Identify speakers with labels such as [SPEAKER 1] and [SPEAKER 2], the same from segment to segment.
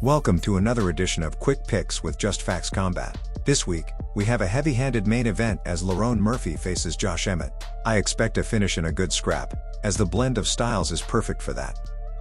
[SPEAKER 1] Welcome to another edition of Quick Picks with Just Facts Combat. This week, we have a heavy-handed main event as Lerone Murphy faces Josh Emmett. I expect a finish in a good scrap, as the blend of styles is perfect for that.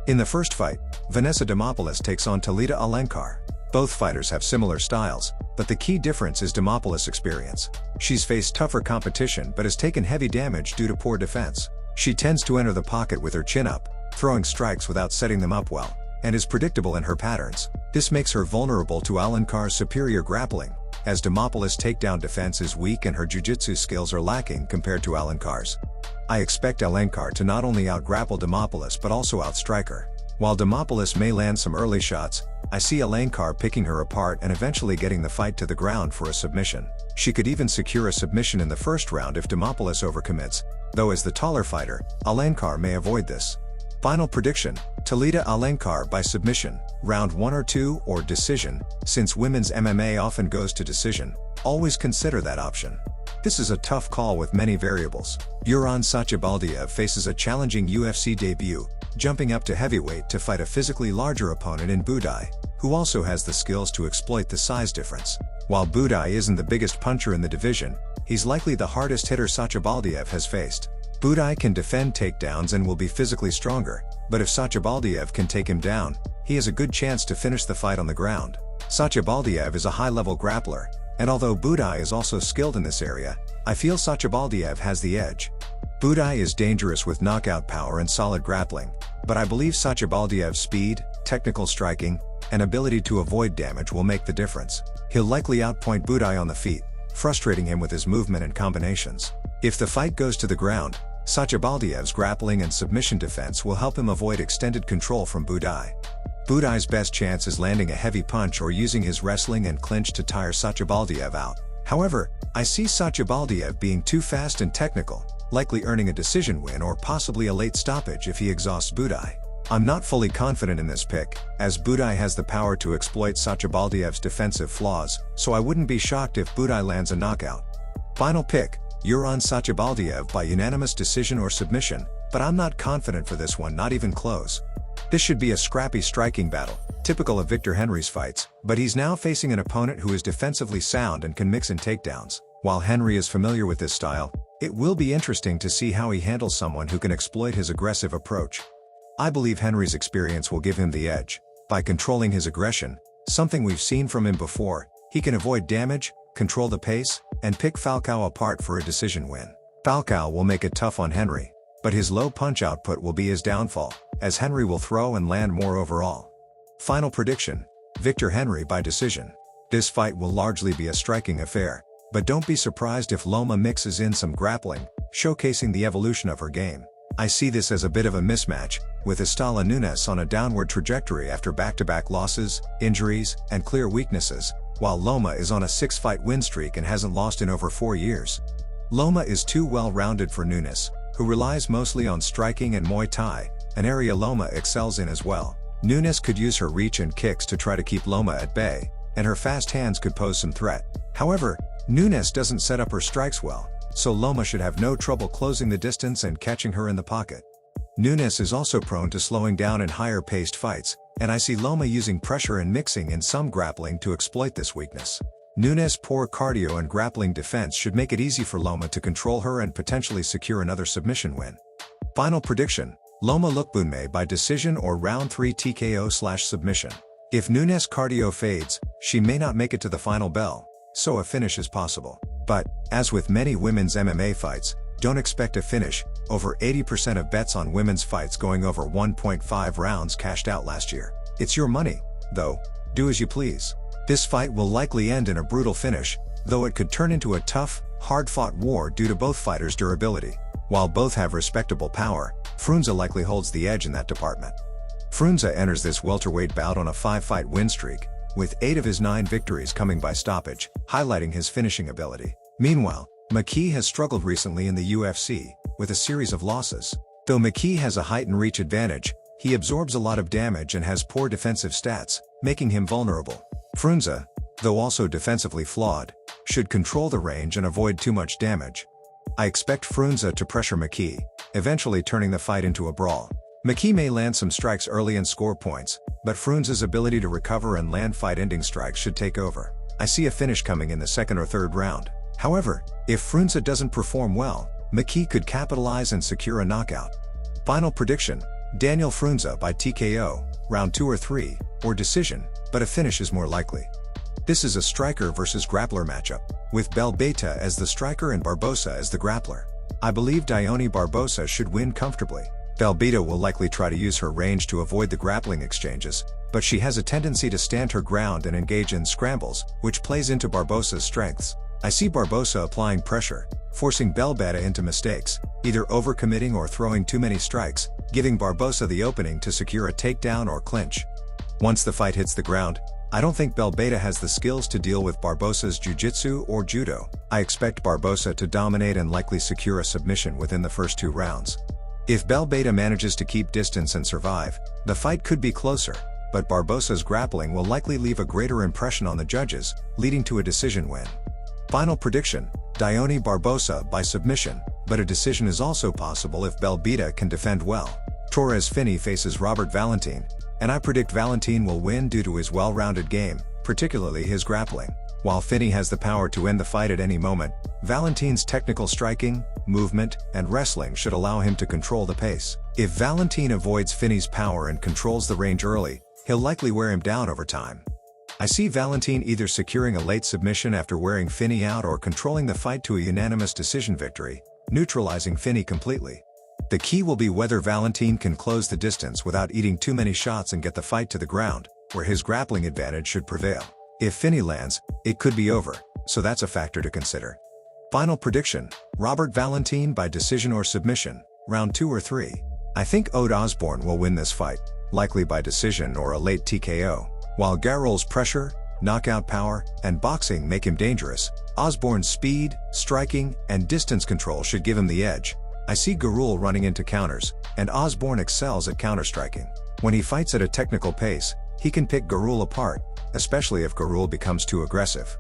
[SPEAKER 1] In the first fight, Vanessa Demopoulos takes on Talita Alencar. Both fighters have similar styles, but the key difference is Demopoulos' experience. She's faced tougher competition but has taken heavy damage due to poor defense. She tends to enter the pocket with her chin up, throwing strikes without setting them up well, and is predictable in her patterns. This makes her vulnerable to Alencar's superior grappling, as Demopoulos' takedown defense is weak and her jiu-jitsu skills are lacking compared to Alencar's. I expect Alencar to not only out-grapple Demopoulos but also out-strike her. While Demopoulos may land some early shots, I see Alencar picking her apart and eventually getting the fight to the ground for a submission. She could even secure a submission in the first round if Demopoulos overcommits, though as the taller fighter, Alencar may avoid this. Final prediction: Talita Alencar by submission, round 1 or 2 or decision. Since women's MMA often goes to decision, always consider that option. This is a tough call with many variables. Uran Satybaldiev faces a challenging UFC debut, jumping up to heavyweight to fight a physically larger opponent in Buday, who also has the skills to exploit the size difference. While Buday isn't the biggest puncher in the division, he's likely the hardest hitter Satybaldiev has faced. Buday can defend takedowns and will be physically stronger, but if Satybaldiev can take him down, he has a good chance to finish the fight on the ground. Satybaldiev is a high-level grappler, and although Buday is also skilled in this area, I feel Satybaldiev has the edge. Buday is dangerous with knockout power and solid grappling, but I believe Satybaldiev's speed, technical striking, and ability to avoid damage will make the difference. He'll likely outpoint Buday on the feet, frustrating him with his movement and combinations. If the fight goes to the ground, Satybaldiev's grappling and submission defense will help him avoid extended control from Buday. Buday's best chance is landing a heavy punch or using his wrestling and clinch to tire Satybaldiev out. However, I see Satybaldiev being too fast and technical, likely earning a decision win or possibly a late stoppage if he exhausts Buday. I'm not fully confident in this pick, as Buday has the power to exploit Satybaldiev's defensive flaws, so I wouldn't be shocked if Buday lands a knockout. Final pick: Uran Satybaldiev by unanimous decision or submission, but I'm not confident for this one, not even close. This should be a scrappy striking battle, typical of Victor Henry's fights, but he's now facing an opponent who is defensively sound and can mix in takedowns. While Henry is familiar with this style, it will be interesting to see how he handles someone who can exploit his aggressive approach. I believe Henry's experience will give him the edge. By controlling his aggression, something we've seen from him before, he can avoid damage, control the pace, and pick Falcao apart for a decision win. Falcao will make it tough on Henry, but his low punch output will be his downfall, as Henry will throw and land more overall. Final prediction: Victor Henry by decision. This fight will largely be a striking affair, but don't be surprised if Loma mixes in some grappling, showcasing the evolution of her game. I see this as a bit of a mismatch, with Istela Nunes on a downward trajectory after back-to-back losses, injuries, and clear weaknesses, while Loma is on a 6-fight win streak and hasn't lost in over 4 years. Loma is too well-rounded for Nunes, who relies mostly on striking and Muay Thai, an area Loma excels in as well. Nunes could use her reach and kicks to try to keep Loma at bay, and her fast hands could pose some threat. However, Nunes doesn't set up her strikes well, so Loma should have no trouble closing the distance and catching her in the pocket. Nunes is also prone to slowing down in higher-paced fights, and I see Loma using pressure and mixing in some grappling to exploit this weakness. Nunes' poor cardio and grappling defense should make it easy for Loma to control her and potentially secure another submission win. Final prediction: Loma Lookboonme by decision or round 3 TKO/submission. If Nunes' cardio fades, she may not make it to the final bell, so a finish is possible. But, as with many women's MMA fights, don't expect a finish. Over 80% of bets on women's fights going over 1.5 rounds cashed out last year. It's your money, though. Do as you please. This fight will likely end in a brutal finish, though it could turn into a tough, hard-fought war due to both fighters' durability. While both have respectable power, Frunza likely holds the edge in that department. Frunza enters this welterweight bout on a 5-fight win streak, with 8 of his 9 victories coming by stoppage, highlighting his finishing ability. Meanwhile, Mckee has struggled recently in the UFC, with a series of losses. Though Mckee has a height and reach advantage, he absorbs a lot of damage and has poor defensive stats, making him vulnerable. Frunza, though also defensively flawed, should control the range and avoid too much damage. I expect Frunza to pressure Mckee, eventually turning the fight into a brawl. Mckee may land some strikes early and score points, but Frunza's ability to recover and land fight-ending strikes should take over. I see a finish coming in the second or third round. However, if Frunza doesn't perform well, Mckee could capitalize and secure a knockout. Final prediction: Daniel Frunza by TKO, round 2 or 3, or decision, but a finish is more likely. This is a striker versus grappler matchup, with Belbita as the striker and Barbosa as the grappler. I believe Dione Barbosa should win comfortably. Belbita will likely try to use her range to avoid the grappling exchanges, but she has a tendency to stand her ground and engage in scrambles, which plays into Barbosa's strengths. I see Barbosa applying pressure, forcing Belbita into mistakes, either overcommitting or throwing too many strikes, giving Barbosa the opening to secure a takedown or clinch. Once the fight hits the ground, I don't think Belbita has the skills to deal with Barbosa's jiu-jitsu or judo. I expect Barbosa to dominate and likely secure a submission within the first 2 rounds. If Belbita manages to keep distance and survive, the fight could be closer, but Barbosa's grappling will likely leave a greater impression on the judges, leading to a decision win. Final prediction: Dione Barbosa by submission, but a decision is also possible if Belbita can defend well. Torrez Finney faces Robert Valentin, and I predict Valentin will win due to his well-rounded game, particularly his grappling. While Finney has the power to end the fight at any moment, Valentin's technical striking, movement, and wrestling should allow him to control the pace. If Valentin avoids Finney's power and controls the range early, he'll likely wear him down over time. I see Valentin either securing a late submission after wearing Finney out or controlling the fight to a unanimous decision victory, neutralizing Finney completely. The key will be whether Valentin can close the distance without eating too many shots and get the fight to the ground, where his grappling advantage should prevail. If Finney lands, it could be over, so that's a factor to consider. Final prediction: Robert Valentin by decision or submission, round 2 or 3. I think Osbourne will win this fight, likely by decision or a late TKO. While Gerald's pressure, knockout power, and boxing make him dangerous, Osbourne's speed, striking, and distance control should give him the edge. I see Gurule running into counters, and Osbourne excels at counter-striking. When he fights at a technical pace, he can pick Gurule apart, especially if Gurule becomes too aggressive.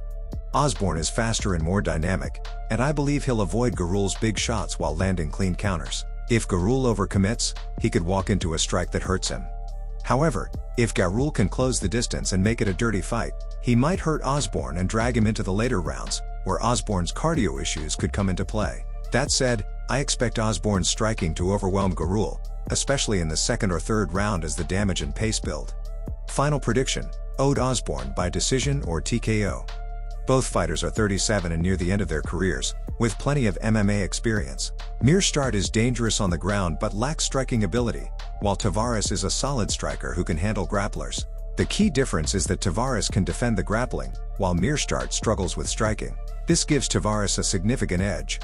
[SPEAKER 1] Osbourne is faster and more dynamic, and I believe he'll avoid Gurule's big shots while landing clean counters. If Gurule overcommits, he could walk into a strike that hurts him. However, if Gurule can close the distance and make it a dirty fight, he might hurt Osbourne and drag him into the later rounds, where Osbourne's cardio issues could come into play. That said, I expect Osbourne's striking to overwhelm Gurule, especially in the second or third round as the damage and pace build. Final prediction: Osbourne by decision or TKO. Both fighters are 37 and near the end of their careers, with plenty of MMA experience. Meerschaert is dangerous on the ground but lacks striking ability, while Tavares is a solid striker who can handle grapplers. The key difference is that Tavares can defend the grappling, while Meerschaert struggles with striking. This gives Tavares a significant edge.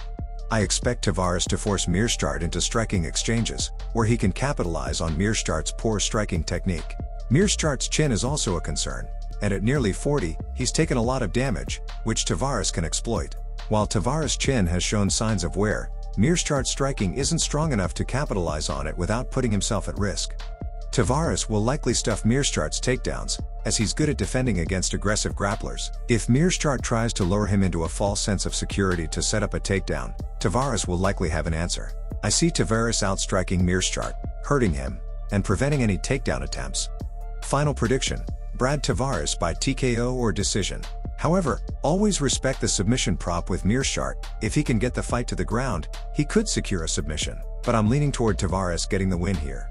[SPEAKER 1] I expect Tavares to force Meerschaert into striking exchanges, where he can capitalize on Meerschaert's poor striking technique. Meerschaert's chin is also a concern, and at nearly 40, he's taken a lot of damage, which Tavares can exploit. While Tavares' chin has shown signs of wear, Meerschaert's striking isn't strong enough to capitalize on it without putting himself at risk. Tavares will likely stuff Meerschaert's takedowns, as he's good at defending against aggressive grapplers. If Meerschaert tries to lure him into a false sense of security to set up a takedown, Tavares will likely have an answer. I see Tavares outstriking Meerschaert, hurting him, and preventing any takedown attempts. Final prediction: Brad Tavares by TKO or decision. However, always respect the submission prop with Meerschaert. If he can get the fight to the ground, he could secure a submission, but I'm leaning toward Tavares getting the win here.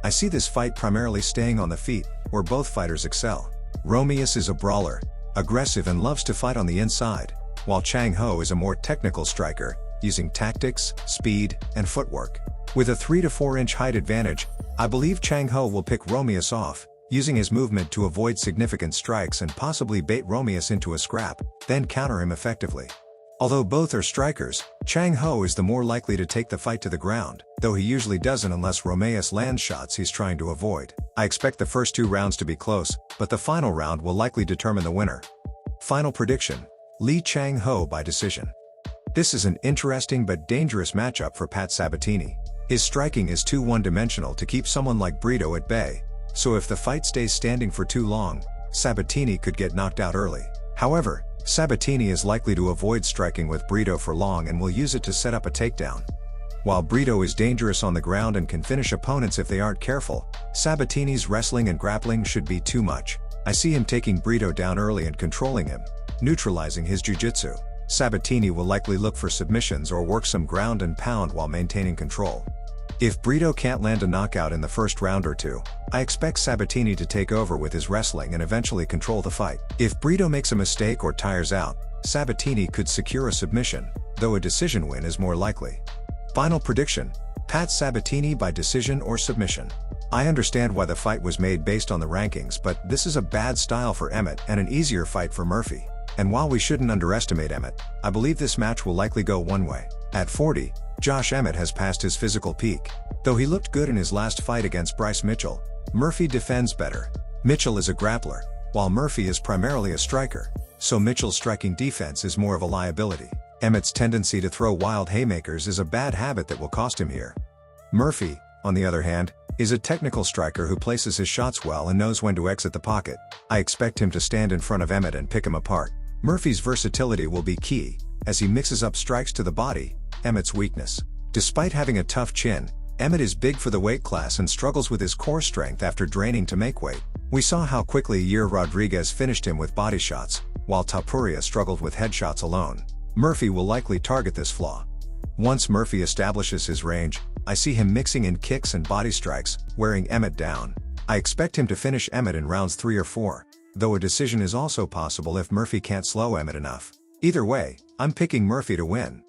[SPEAKER 1] I see this fight primarily staying on the feet, where both fighters excel. Rhys is a brawler, aggressive and loves to fight on the inside, while Chang-Ho is a more technical striker, using tactics, speed, and footwork. With a 3 to 4 inch height advantage, I believe Chang-Ho will pick Rhys off, using his movement to avoid significant strikes and possibly bait Rhys into a scrap, then counter him effectively. Although both are strikers, Chang-Ho is the more likely to take the fight to the ground, though he usually doesn't unless Rhys lands shots he's trying to avoid. I expect the first 2 rounds to be close, but the final round will likely determine the winner. Final prediction: Lee Chang-Ho by decision. This is an interesting but dangerous matchup for Pat Sabatini. His striking is too one-dimensional to keep someone like Pedro at bay, so if the fight stays standing for too long, Sabatini could get knocked out early. However, Sabatini is likely to avoid striking with Pedro for long and will use it to set up a takedown. While Brito is dangerous on the ground and can finish opponents if they aren't careful, Sabatini's wrestling and grappling should be too much. I see him taking Brito down early and controlling him, neutralizing his jiu-jitsu. Sabatini will likely look for submissions or work some ground and pound while maintaining control. If Brito can't land a knockout in the first round or two, I expect Sabatini to take over with his wrestling and eventually control the fight. If Brito makes a mistake or tires out, Sabatini could secure a submission, though a decision win is more likely. Final prediction: Pat Sabatini by decision or submission. I understand why the fight was made based on the rankings, but this is a bad style for Emmett and an easier fight for Murphy. And while we shouldn't underestimate Emmett, I believe this match will likely go one way. At 40, Josh Emmett has passed his physical peak. Though he looked good in his last fight against Bryce Mitchell, Murphy defends better. Mitchell is a grappler, while Murphy is primarily a striker, so Mitchell's striking defense is more of a liability. Emmett's tendency to throw wild haymakers is a bad habit that will cost him here. Murphy, on the other hand, is a technical striker who places his shots well and knows when to exit the pocket. I expect him to stand in front of Emmett and pick him apart. Murphy's versatility will be key, as he mixes up strikes to the body, Emmett's weakness. Despite having a tough chin, Emmett is big for the weight class and struggles with his core strength after draining to make weight. We saw how quickly Yair Rodriguez finished him with body shots, while Topuria struggled with headshots alone. Murphy will likely target this flaw. Once Murphy establishes his range, I see him mixing in kicks and body strikes, wearing Emmett down. I expect him to finish Emmett in rounds 3 or 4, though a decision is also possible if Murphy can't slow Emmett enough. Either way, I'm picking Murphy to win.